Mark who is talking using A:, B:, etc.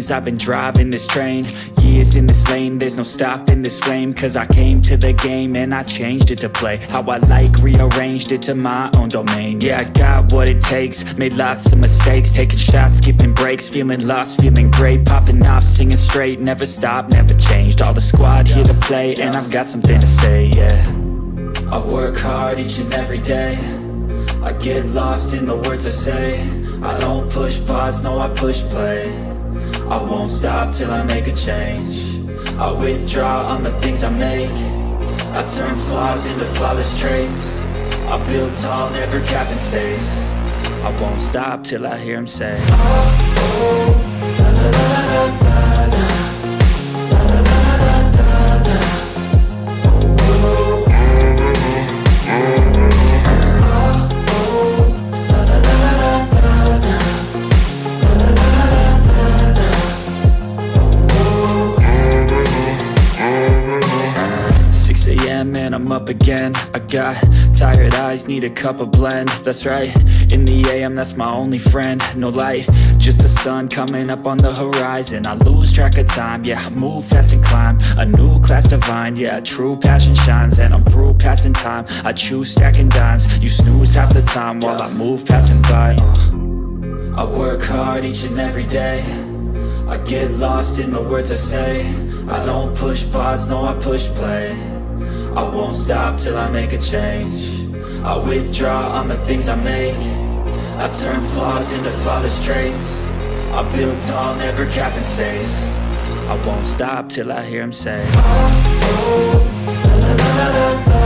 A: years I've been driving this train, years in this lane, there's no stopping this flame. Cause I came to the game and I changed it to play how I like, rearranged it to my own domain. Yeah, I got what it takes, made lots of mistakes, taking shots, skipping breaks, feeling lost, feeling great, popping off, singing straight, never stopped, never changed. All the squad here to play and I've got something to say, yeah. I work hard each and every day, I get lost in the words I say. I don't push pause, no I push play. I won't stop till I make a change. I withdraw on the things I make. I turn flaws into flawless traits. I build tall, never capped in space. I won't stop till I hear him say, oh, oh, la, la, la, la, la, la. And I'm up again. I got tired eyes, need a cup of blend. That's right, in the AM, that's my only friend. No light, just the sun coming up on the horizon. I lose track of time, yeah, I move fast and climb a new class divine, yeah, true passion shines. And I'm through passing time, I choose stacking dimes. You snooze half the time while I move passing by. I work hard each and every day, I get lost in the words I say. I don't push pause, no I push play. I won't stop till I make a change. I withdraw on the things I make. I turn flaws into flawless traits. I build tall, never capped in space. I won't stop till I hear him say, oh, oh, la, la, la, la, la.